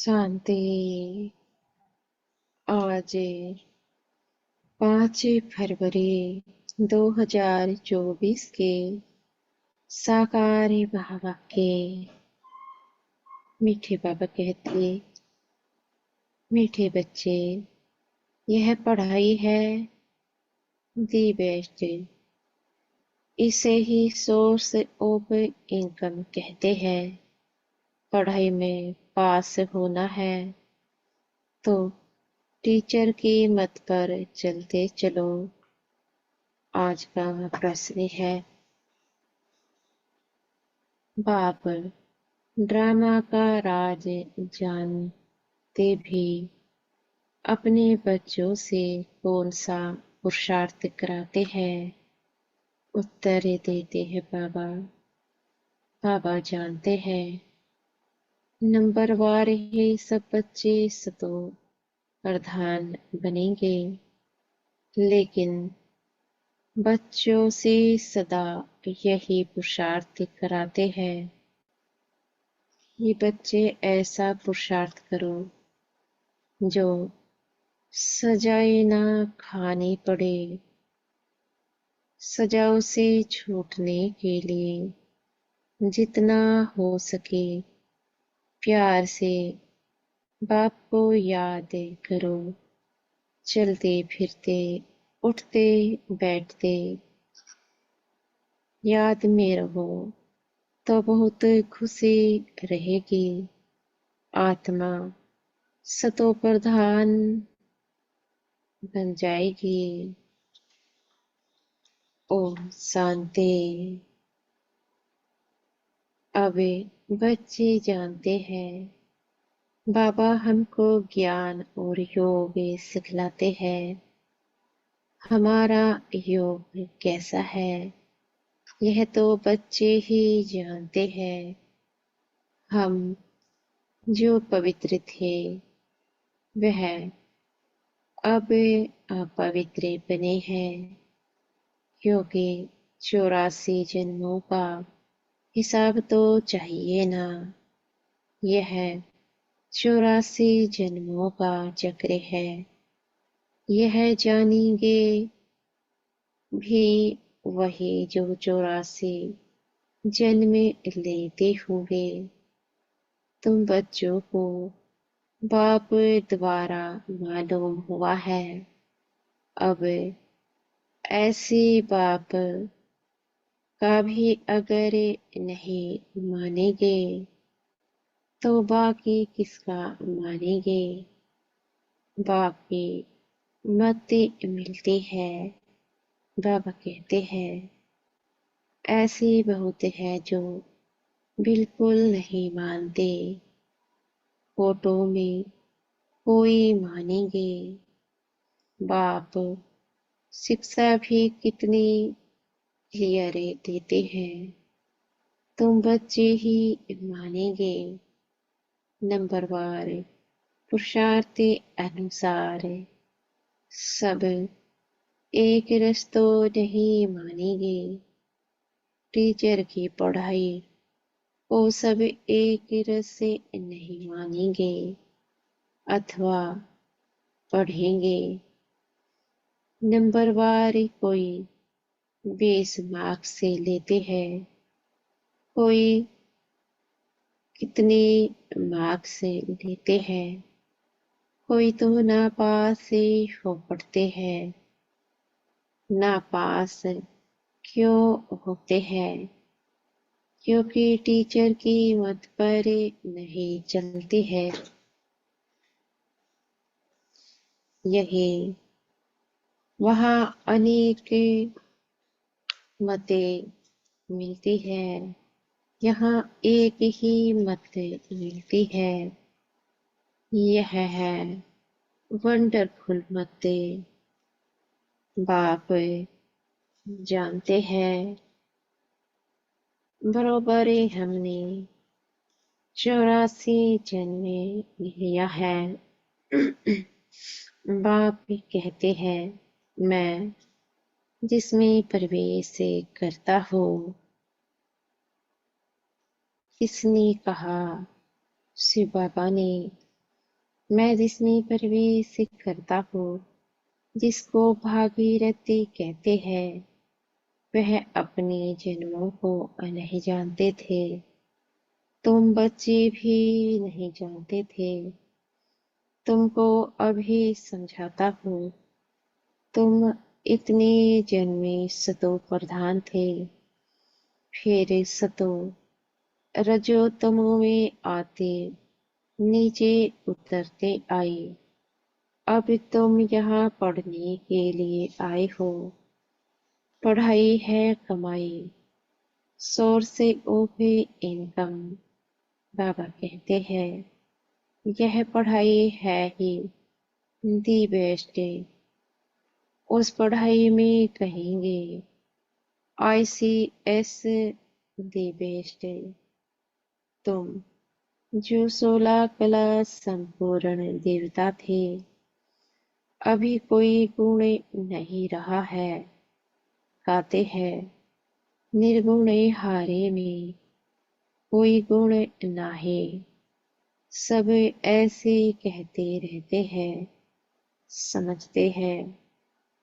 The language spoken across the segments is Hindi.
शांति। आज 5 फरवरी 2024 के साकार महावाक्य। मीठे बाबा कहते, मीठे बच्चे, यह पढ़ाई है दी बेस्ट। इसे ही सोर्स ऑफ इनकम कहते हैं। पढ़ाई में पास होना है तो टीचर की मत पर चलते चलो। आज का प्रश्न है, बाप ड्रामा का राज जानते भी अपने बच्चों से कौन सा पुरुषार्थ कराते हैं? उत्तर देते हैं बाबा। बाबा जानते हैं, नंबरवार ही सब बच्चे सतो प्रधान बनेंगे, लेकिन बच्चों से सदा यही पुरुषार्थ कराते हैं, ये बच्चे ऐसा पुरुषार्थ करो जो सजाए ना खानी पड़े। सजाओ से छूटने के लिए जितना हो सके प्यार से बाप को याद करो। चलते फिरते उठते बैठते याद में रहो तो बहुत खुशी रहेगी। आत्मा सतो प्रधान बन जाएगी। ओम शांति। अब बच्चे जानते हैं, बाबा हमको ज्ञान और योग सिखलाते हैं। हमारा योग कैसा है यह तो बच्चे ही जानते हैं। हम जो पवित्र थे वह अब अपवित्र बने हैं, क्योंकि 84 जन्मों का हिसाब तो चाहिए ना। यह 84 जन्मों का चक्र है। यह जानेंगे भी वही जो 84 जन्म लेते होंगे। तुम बच्चों को बाप द्वारा मालूम हुआ है। अब ऐसे बाप का भी अगर नहीं मानेंगे तो बाकी किसका मानेंगे? बाप की मत मिलती है। बाबा कहते हैं, ऐसे बहुत है जो बिल्कुल नहीं मानते। फोटो में कोई मानेंगे। बाप शिक्षा भी कितनी क्लियर देते हैं, तुम बच्चे ही मानेंगे। नंबरवार पुरुषार्थ अनुसार सब एक रस तो नहीं मानेंगे। टीचर की पढ़ाई को सब एक रस से नहीं मानेंगे अथवा पढ़ेंगे। नंबरवार कोई 20 मार्क्स से लेते हैं, कोई कितने मार्क्स से लेते हैं, कोई तो नापास हो पड़ते हैं। नापास क्यों होते हैं? क्योंकि टीचर की मत पर नहीं चलते हैं। यही वहाँ अनेक मतें मिलती है, यहाँ एक ही मत मिलती है। यह है वंडरफुल मतें। बाप जानते हैं, बरोबर हमने 84 जन्म लिया है। बाप कहते हैं, मैं जिसमें प्रवेश करता हूँ। किसने कहा? शिव बाबा ने मैं जिसमें प्रवेश करता हूँ, जिसको भागीरथी कहते हैं, वह अपने जन्मों को नहीं जानते थे। तुम बच्चे भी नहीं जानते थे। तुमको अभी समझाता हूँ। तुम इतने जन्मे सतो प्रधान थे, फिर सतो रजो तमो में आते नीचे उतरते आए। अब तुम यहाँ पढ़ने के लिए आए हो। पढ़ाई है कमाई, सोर्स ऑफ इनकम। बाबा कहते हैं, यह पढ़ाई है ही दी बेस्ट। उस पढ़ाई में कहेंगे ICS दी बेस्ट। तुम जो 16 क्लास संपूर्ण देवता थे, अभी कोई गुण नहीं रहा है। गाते हैं, निर्गुण हारे में कोई गुण नाहे। सब ऐसे कहते रहते हैं, समझते हैं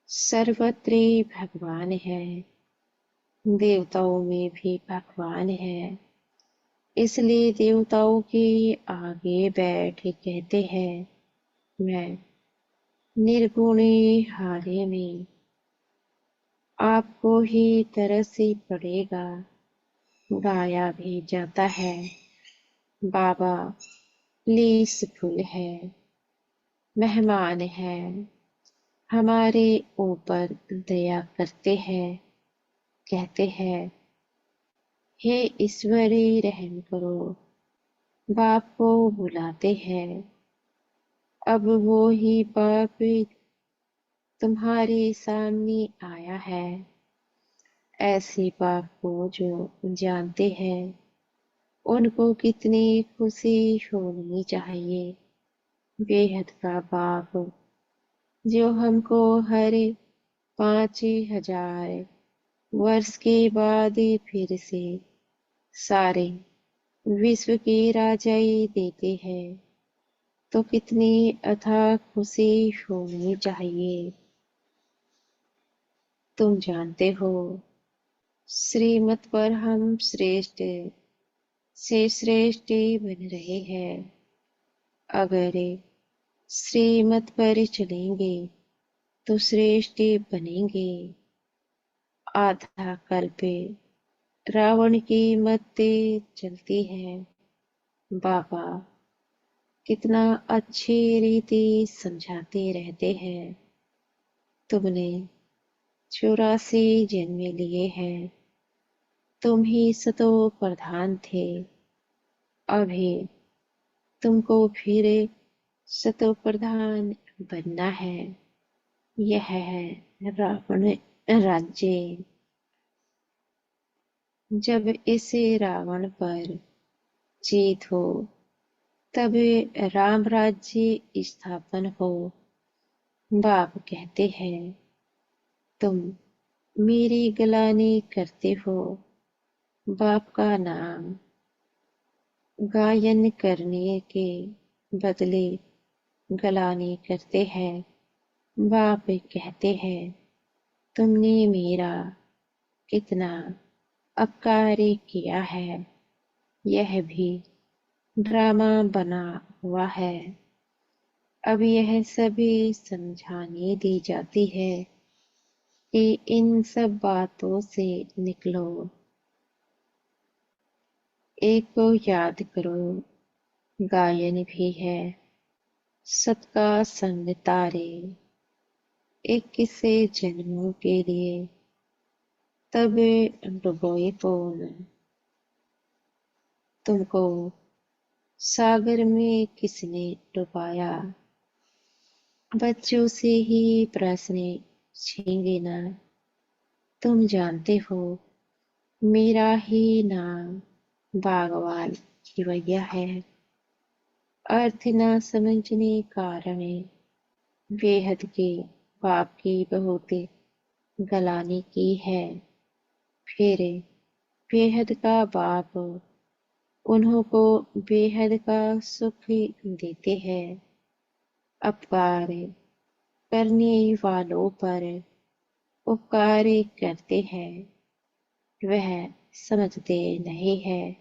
सर्वत्र भगवान है, देवताओं में भी भगवान है। इसलिए देवताओं के आगे बैठ कहते हैं, मैं निर्गुणे हारे में। आपको ही तरस ही पड़ेगा। गाया भी जाता है, बाबा प्लीज फुल है, मेहमान है, हमारे ऊपर दया करते हैं। कहते हैं, हे ईश्वरी रहम करो। बाप को बुलाते हैं। अब वो ही बाप तुम्हारे सामने आया है। ऐसे बाप को जो जानते हैं, उनको कितनी खुशी होनी चाहिए। बेहद का बाप जो हमको हर 5000 वर्ष के बाद फिर से सारे विश्व की राजाई देते हैं, तो कितनी अथाह खुशी होनी चाहिए। तुम जानते हो, श्रीमत पर हम श्रेष्ठ से श्रेष्ठ बन रहे हैं। अगर श्रीमत पर चलेंगे तो श्रेष्ठ बनेंगे। आधा कल्प रावण की मत चलती है। बाबा कितना अच्छी रीति समझाते रहते हैं। तुमने 84 जन्म लिए हैं। तुम ही सतो प्रधान थे। अभी तुमको फिर सतो प्रधान बनना है। यह है रावण राज्य। जब इस रावण पर जीत हो, तब राम राज्य स्थापन हो। बाप कहते हैं, तुम मेरी गलानी करते हो। बाप का नाम गायन करने के बदले गलानी करते हैं। बाप कहते हैं, तुमने मेरा कितना अपकार किया है। यह भी ड्रामा बना हुआ है। अब यह सभी समझाने दी जाती है कि इन सब बातों से निकलो। एक को याद करो, गायन भी है, सबका संग तारे। 21 जन्मों के लिए तब डुबोए पूर्ण। तुमको सागर में किसने डुबाया? बच्चों से ही प्रश्न छींगे ना। तुम जानते हो, मेरा ही नाम बागवान खिवैया है। अर्थ न समझने कारण बेहद के बाप की बहुत गलानी की है। फिर बेहद का बाप उन्हों को बेहद का सुख देते हैं। अपकार करने वालों पर उपकार करते हैं, वह समझते नहीं है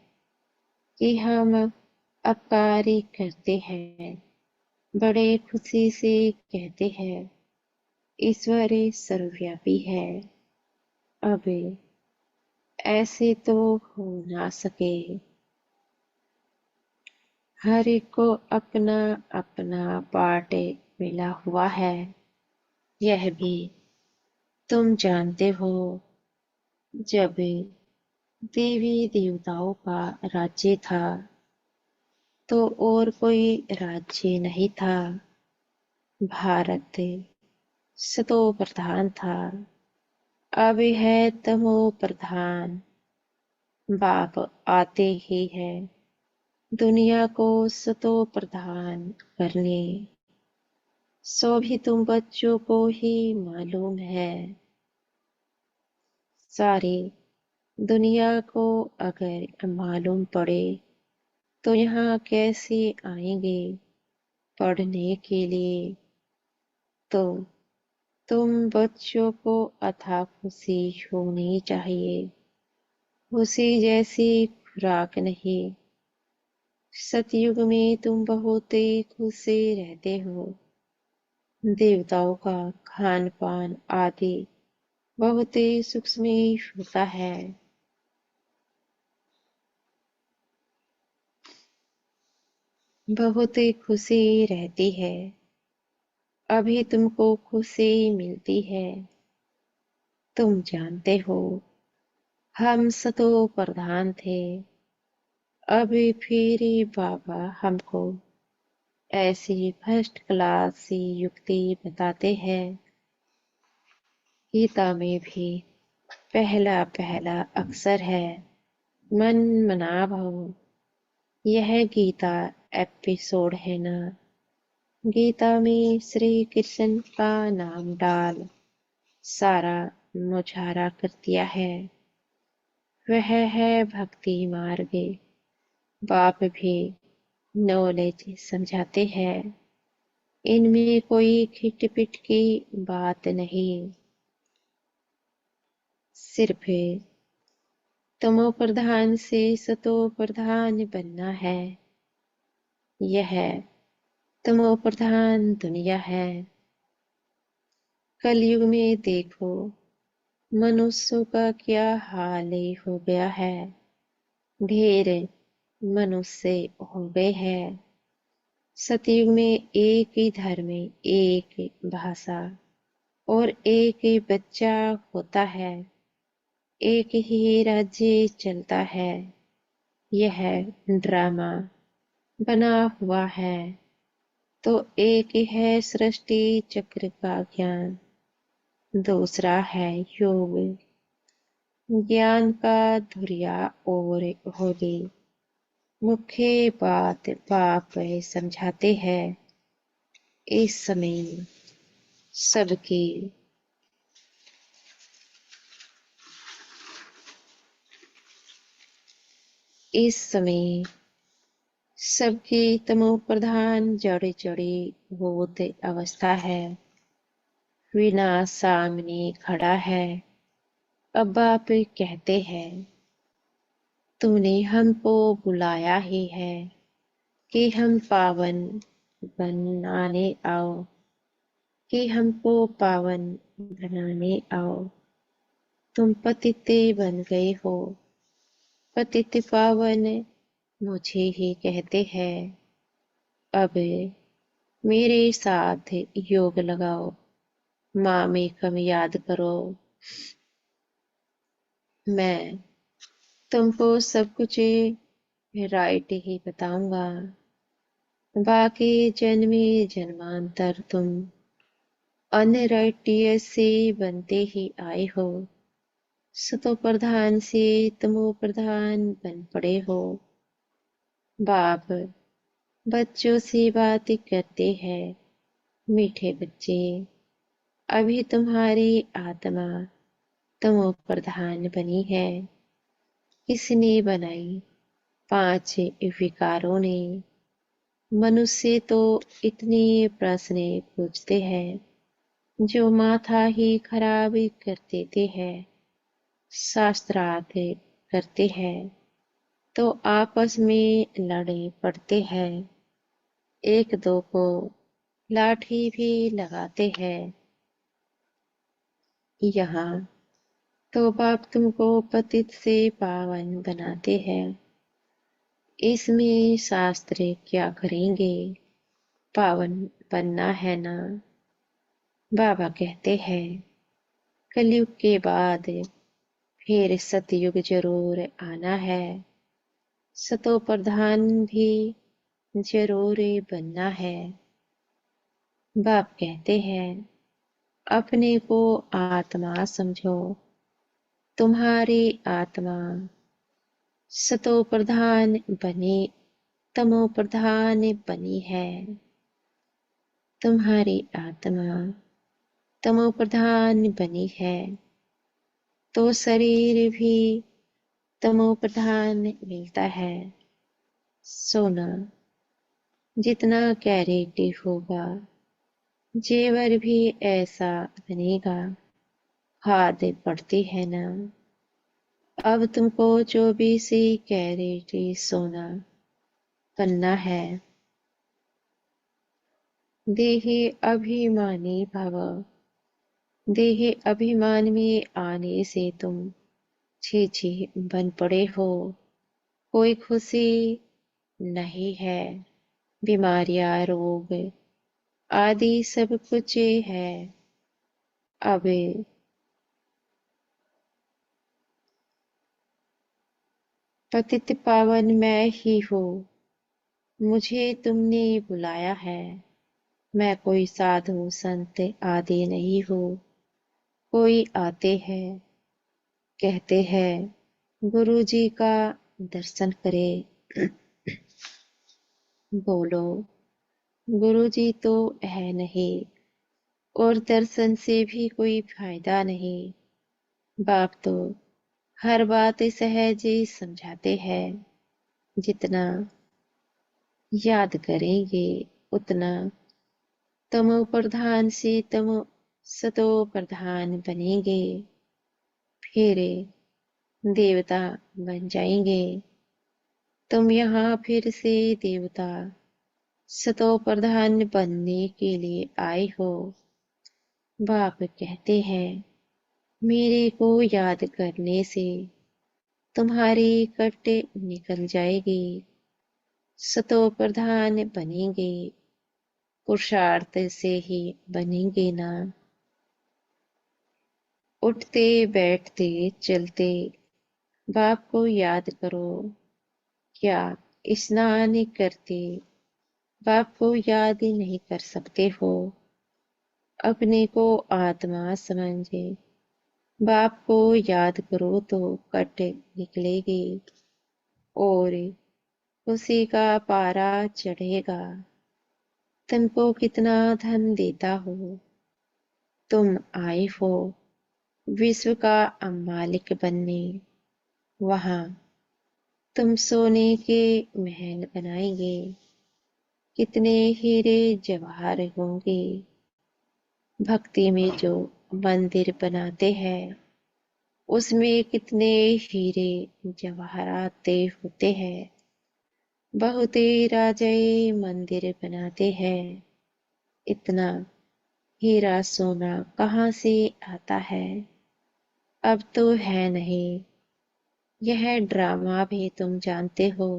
कि हम अपकार करते हैं। बड़े खुशी से कहते हैं, ईश्वर सर्वव्यापी है। अब ऐसे तो हो ना सके। हर एक को अपना अपना पार्ट मिला हुआ है, यह भी तुम जानते हो। जब देवी देवताओं का राज्य था तो और कोई राज्य नहीं था। भारत सतो प्रधान था, अब है तमो प्रधान। बाप आते ही है दुनिया को सतो प्रधान करने। सो भी तुम बच्चों को ही मालूम है। सारी दुनिया को अगर मालूम पड़े तो यहाँ कैसे आएंगे पढ़ने के लिए। तो तुम बच्चों को अथाह खुशी होनी चाहिए। खुशी जैसी खुराक नहीं। सतयुग में तुम बहुत खुश रहते हो। देवताओं का खान पान आदि बहुत सूक्ष्म होता है। बहुत खुशी रहती है। अभी तुमको खुशी मिलती है। तुम जानते हो हम सतो प्रधान थे। अभी फिर बाबा हमको ऐसी फर्स्ट क्लास युक्ति बताते हैं। गीता में भी पहला पहला अक्षर है मन मना भव। यह गीता एपिसोड है ना। गीता में श्री कृष्ण का नाम डाल सारा मुझारा कर दिया है। वह है भक्ति मार्ग। बाप भी नॉलेज समझाते हैं। इनमें कोई खिटपिट की बात नहीं। सिर्फ तमो प्रधान से सतो प्रधान बनना है। यह तमो प्रधान दुनिया है। कलयुग में देखो मनुष्यों का क्या हाल हो गया है। ढेर मनुष्य हो गए हैं। सतयुग में एक ही धर्म, एक भाषा और एक ही बच्चा होता है। एक ही राज्य चलता है। यह ड्रामा बना हुआ है। तो एक है सृष्टि चक्र का ज्ञान, दूसरा है योग ज्ञान का धुरिया और होली। मुख्य बात बाप समझाते हैं। इस समय सबकी इस समय सबकी तमो प्रधान जड़ी जड़ी भूत अवस्था है। विनाश सामने खड़ा है। अब बाप कहते हैं, तूने हमको बुलाया ही है कि हम पावन बनाने आओ, कि हमको पावन बनाने आओ। तुम पतित बन गए हो। पतित पावन मुझे ही कहते हैं। अब मेरे साथ योग लगाओ। मामेकम याद करो। मैं तुमको सब कुछ राइट ही बताऊंगा। बाकी जन्मी जन्मांतर तुम अनराइटिय से बनते ही आए हो। सतो प्रधान से तमो प्रधान बन पड़े हो। बाप बच्चों से बात करते हैं। मीठे बच्चे, अभी तुम्हारी आत्मा तमो प्रधान बनी है। किसने बनाई? 5 विकारों ने। मनुष्य तो इतने प्रश्न पूछते हैं जो माथा ही खराब कर देते हैं। शास्त्रार्थ करते हैं तो आपस में लड़े पड़ते हैं, एक दो को लाठी भी लगाते हैं। यहाँ तो बाप तुमको पतित से पावन बनाते हैं, इसमें शास्त्र क्या करेंगे, पावन बनना है ना। बाबा कहते हैं कलयुग के बाद फिर सतयुग जरूर आना है, सतो प्रधान भी जरूर बनना है। बाप कहते हैं अपने को आत्मा समझो, तुम्हारी आत्मा सतो प्रधान बने तमो प्रधान बनी है। तुम्हारी आत्मा तमो प्रधान बनी है तो शरीर भी तमो प्रधान मिलता है। सोना जितना कैरेट होगा जेवर भी ऐसा बनेगा, खाद पड़ती है ना। अब तुमको 24 कैरेट सोना बनना है। देहे अभिमानी भव, देहे अभिमान में आने से तुम छी छी बन पड़े हो। कोई खुशी नहीं है, बीमारियां रोग आदि सब कुछ है। अब पतित पावन मैं ही हूँ, मुझे तुमने बुलाया है। मैं कोई साधु संत आदि नहीं हूँ। कोई आते हैं कहते हैं गुरु जी का दर्शन करे। बोलो गुरु जी तो है नहीं और दर्शन से भी कोई फायदा नहीं। बाप तो हर बात सहज समझाते हैं, जितना याद करेंगे उतना तमो प्रधान से तमो सतो प्रधान बनेंगे, फिर देवता बन जाएंगे। तुम यहाँ फिर से देवता सतो प्रधान बनने के लिए आए हो। बाप कहते हैं मेरे को याद करने से तुम्हारी कट निकल जाएगी, सतो प्रधान बनेंगे, पुरुषार्थ से ही बनेंगे ना। उठते बैठते चलते बाप को याद करो। क्या स्नान करते बाप को याद नहीं कर सकते हो। अपने को आत्मा समझे बाप को याद करो तो कट निकलेगी और खुशी का पारा चढ़ेगा। तुमको कितना धन देता हो, तुम आए हो विश्व का मालिक बनने। वहां तुम सोने के महल बनाएंगे, कितने हीरे जवाहर होंगे। भक्ति में जो मंदिर बनाते हैं उसमें कितने हीरे जवाहरात होते हैं। बहुत राजे मंदिर बनाते हैं, इतना हीरा सोना कहाँ से आता है। अब तो है नहीं। यह ड्रामा भी तुम जानते हो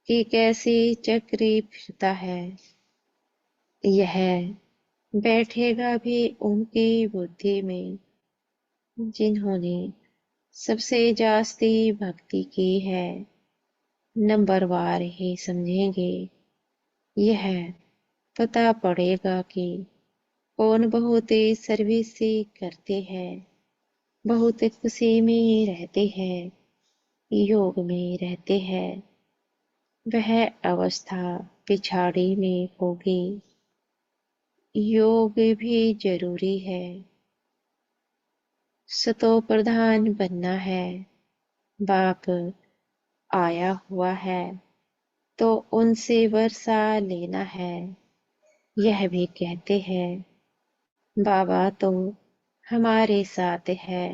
कि कैसे चक्र फिरता है। यह बैठेगा भी उनकी बुद्धि में जिन्होंने सबसे जास्ती भक्ति की है। नंबरवार ही समझेंगे। यह पता पड़ेगा कि कौन बहुत सर्विस करते हैं, बहुत खुशी में रहते हैं, योग में रहते हैं। वह अवस्था पिछाड़ी में होगी। योग भी जरूरी है। सतो प्रधान बनना है। बाप आया हुआ है, तो उनसे वर्षा लेना है, यह भी कहते हैं। बाबा तो हमारे साथ है,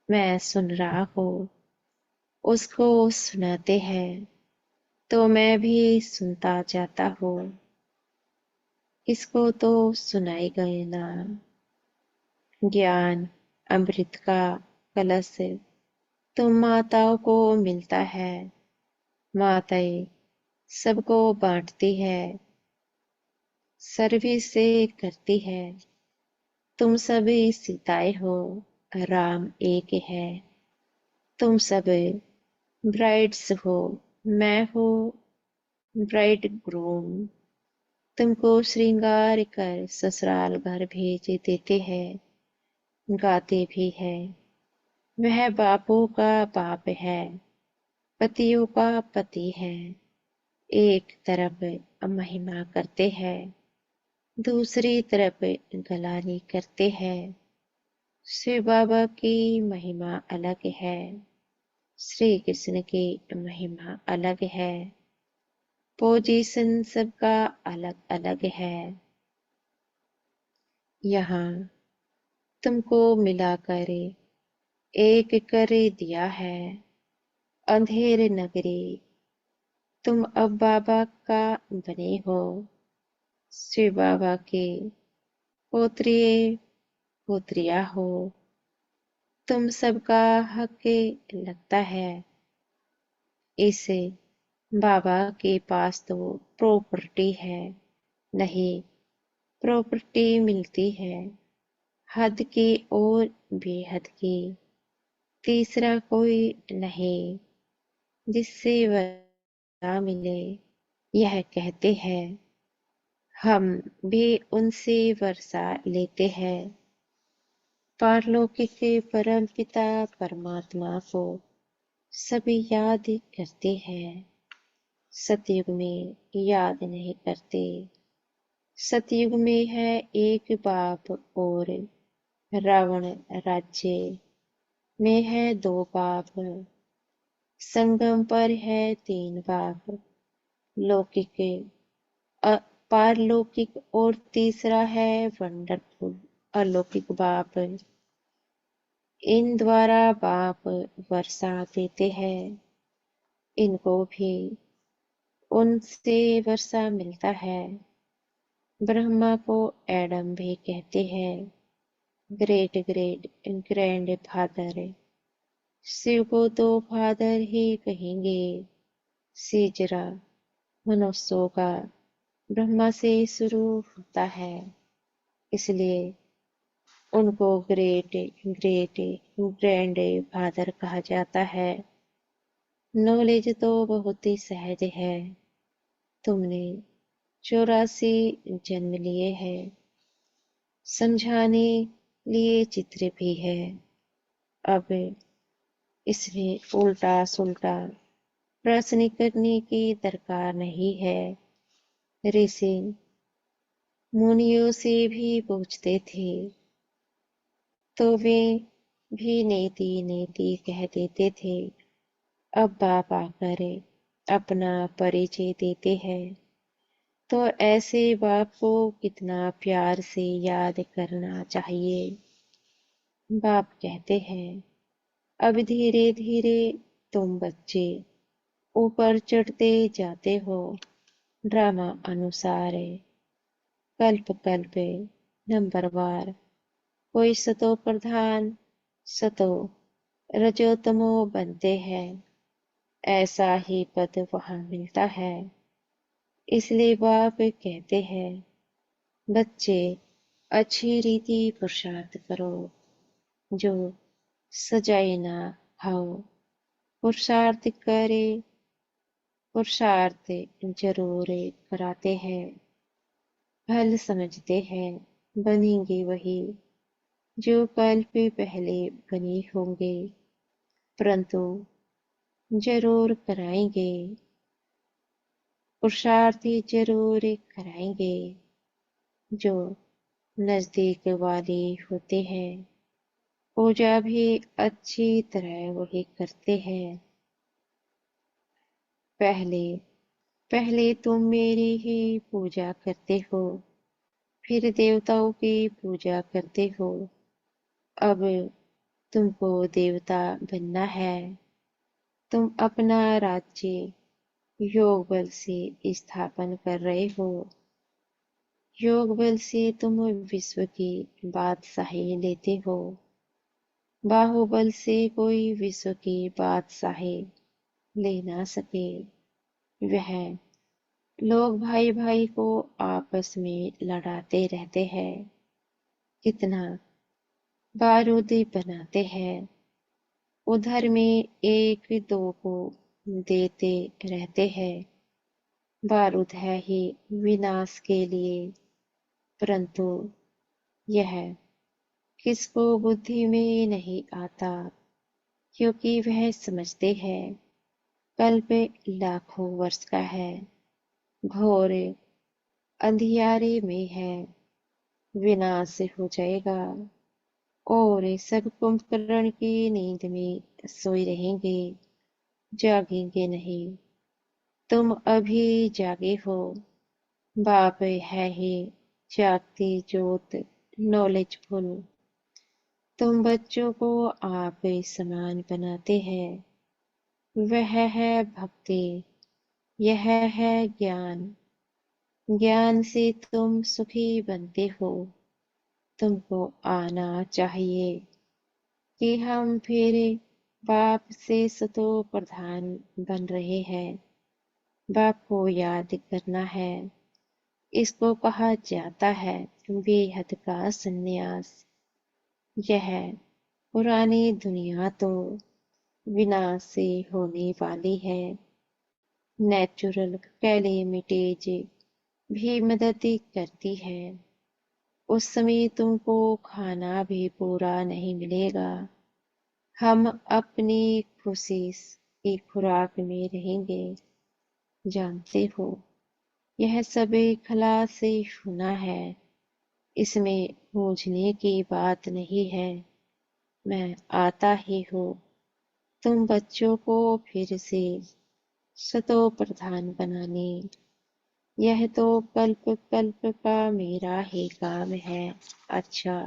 मैं सुन रहा हूँ, उसको सुनाते हैं तो मैं भी सुनता जाता हूँ। इसको तो सुनाई गए ना। ज्ञान अमृत का कलश तुम माताओं को मिलता है, माताएं सबको बांटती है, सर्विस से करती है। तुम सभी सीताएं हो, राम एक है। तुम सब ब्राइड्स हो, मैं हूँ ब्राइड ग्रूम। तुमको श्रृंगार कर ससुराल घर भेज देते हैं, गाते भी है। वह बापों का बाप है, पतियों का पति है। एक तरफ महिमा करते हैं, दूसरी तरफ गलानी करते हैं। शिव बाबा की महिमा अलग है, श्री कृष्ण की महिमा अलग है। पोजीशन सबका अलग अलग है। यहाँ तुमको मिलाकर एक कर दिया है, अंधेर नगरी। तुम अब बाबा का बने हो, शिव बाबा के पोत्रे पोत्रिया हो। तुम सबका हक लगता है। इस बाबा के पास तो प्रॉपर्टी है, नहीं प्रॉपर्टी मिलती है, हद की और बेहद की। तीसरा कोई नहीं जिससे वह मिले। यह कहते हैं, हम भी उनसे वर्षा लेते हैं। पारलौकिक परम पिता परमात्मा को सभी याद करते हैं, सतयुग में याद नहीं करते। सतयुग में है एक बाप और रावण राज्य में है दो बाप। संगम पर है तीन बाप, लौकिक पारलौकिक और तीसरा है वंडरफुल अलौकिक बाप। इन द्वारा बाप वर्षा देते हैं, इनको भी उनसे वर्षा मिलता है। ब्रह्मा को एडम भी कहते हैं, great great grandfather. Shiv को तो फादर ही कहेंगे। सीजरा मनुष्यों का ब्रह्मा से शुरू होता है, इसलिए उनको ग्रेट ग्रेट ग्रैंड फादर कहा जाता है। नॉलेज तो बहुत ही सहज है। तुमने 84 जन्म लिए हैं, समझाने लिए चित्र भी है। अब इसमें उल्टा सुल्टा प्रश्न करने की दरकार नहीं है। ऋषि मुनियों से भी पूछते थे तो वे भी नेति नेति कह देते थे। अब बाप आकर अपना परिचय देते हैं तो ऐसे बाप को कितना प्यार से याद करना चाहिए। बाप कहते हैं, अब धीरे धीरे तुम बच्चे ऊपर चढ़ते जाते हो, ड्रामा अनुसार कल्प कल्प नंबरवार। कोई सतो प्रधान सतो रजोतमो बनते हैं, ऐसा ही पद वहां मिलता है। इसलिए बाप कहते हैं, बच्चे अच्छी रीति पुरुषार्थ करो, जो सजाए ना हो। पुरुषार्थ करे, पुरुषार्थ जरूर कराते हैं। फल समझते हैं, बनेंगे वही जो कल पे पहले बने होंगे, परंतु जरूर कराएंगे। पुरुषार्थ जरूर कराएंगे, जो नजदीक वाले होते हैं। पूजा भी अच्छी तरह वही करते हैं। पहले पहले तुम मेरी ही पूजा करते हो, फिर देवताओं की पूजा करते हो। अब तुमको देवता बनना है। तुम अपना राज्य योग बल से स्थापन कर रहे हो। योग बल से तुम विश्व की बादशाही लेते हो। बाहुबल से कोई विश्व की बादशाही ले ना सके। वह लोग भाई भाई को आपस में लड़ाते रहते हैं, कितना बारूदी बनाते हैं, उधर में एक दो को देते रहते हैं। बारूद है ही विनाश के लिए, परंतु यह किसको बुद्धि में नहीं आता, क्योंकि वह समझते हैं कल्प लाखों वर्ष का है, घोर अंधियारे में है, विनाश हो जाएगा और सब कुंभकर्ण की नींद में सोए रहेंगे, जागेंगे नहीं। तुम अभी जागे हो। बाप है ही जागती ज्योत, नॉलेजफुल। तुम बच्चों को आप समान बनाते हैं। वह है भक्ति, यह है ज्ञान। ज्ञान से तुम सुखी बनते हो। तुमको आना चाहिए कि हम फिर बाप से सतो प्रधान बन रहे हैं। बाप को याद करना है। इसको कहा जाता है बेहद का संन्यास। यह पुरानी दुनिया तो विनाश से होने वाली है। नेचुरल कैलेमिटीज भी मदद करती है। उस समय तुमको खाना भी पूरा नहीं मिलेगा। हम अपनी खुशी की खुराक में रहेंगे। जानते हो, यह सब खला से होना है। इसमें पूछने की बात नहीं है। मैं आता ही हूँ तुम बच्चों को फिर से सतो प्रधान बनाने। यह तो कल्प कल्प का मेरा ही काम है। अच्छा,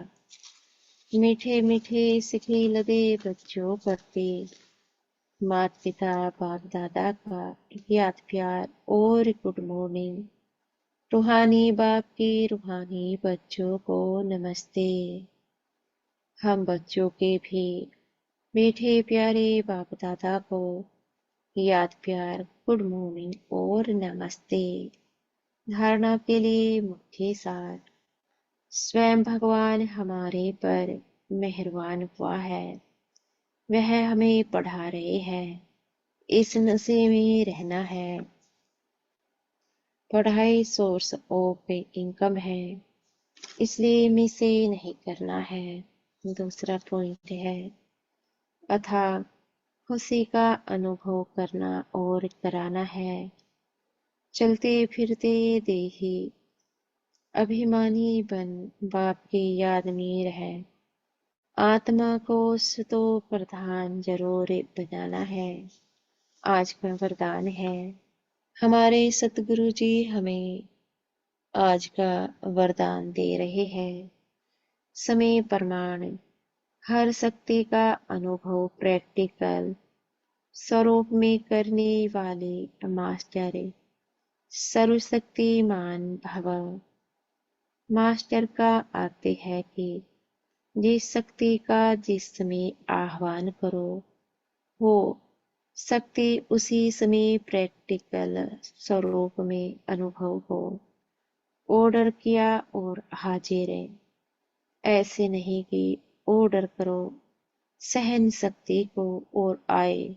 मीठे मीठे सिखी लदे बच्चों करते, माता पिता बाप दादा का याद प्यार और गुड मॉर्निंग। रूहानी बाप की रूहानी बच्चों को नमस्ते। हम बच्चों के भी मीठे प्यारे बाप दादा को याद प्यार, गुड मॉर्निंग और नमस्ते। धारणा के लिए मुख्य सार। स्वयं भगवान हमारे पर मेहरबान हुआ है। वह हमें पढ़ा रहे हैं। इस नशे में रहना है। पढ़ाई सोर्स ऑफ इनकम है, इसलिए मिसे नहीं करना है। दूसरा पॉइंट है अथा खुशी का अनुभव करना और कराना है। चलते फिरते देही अभिमानी बन बाप की याद में रह। आत्मा को सतो प्रधान जरूर बनाना है। आज का वरदान है। हमारे सतगुरु जी हमें आज का वरदान दे रहे हैं। समय प्रमाण हर शक्ति का अनुभव प्रैक्टिकल स्वरूप में करने वाले मास्टर सर्वशक्तिमान भव। मास्टर का अर्थ है कि जिस शक्ति का जिस समय आह्वान करो, वो शक्ति उसी समय प्रैक्टिकल स्वरूप में अनुभव हो। ऑर्डर किया और हाजिर है। ऐसे नहीं कि ऑर्डर करो सहन शक्ति को और आए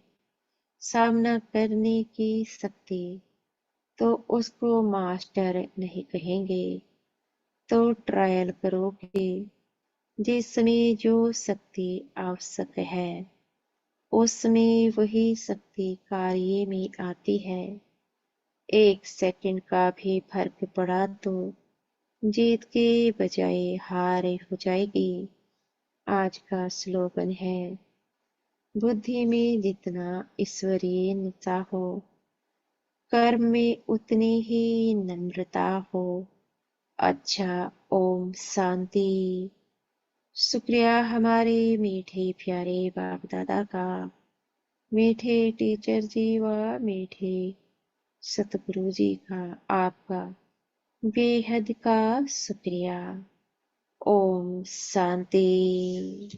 सामना करने की शक्ति, तो उसको मास्टर नहीं कहेंगे। तो ट्रायल करोगे। जिस समय जो शक्ति आवश्यक है, उस समय वही शक्ति कार्य में आती है। एक सेकंड का भी फर्क पड़ा तो जीत के बजाय हार हो जाएगी। आज का स्लोगन है बुद्धि में जितना ईश्वरीय निशा हो, कर्म में उतनी ही नम्रता हो। अच्छा, ओम शांति। शुक्रिया हमारे मीठे प्यारे बाप दादा का, मीठे टीचर जी व मीठे सतगुरु जी का, आपका बेहद का शुक्रिया। ओम शांति।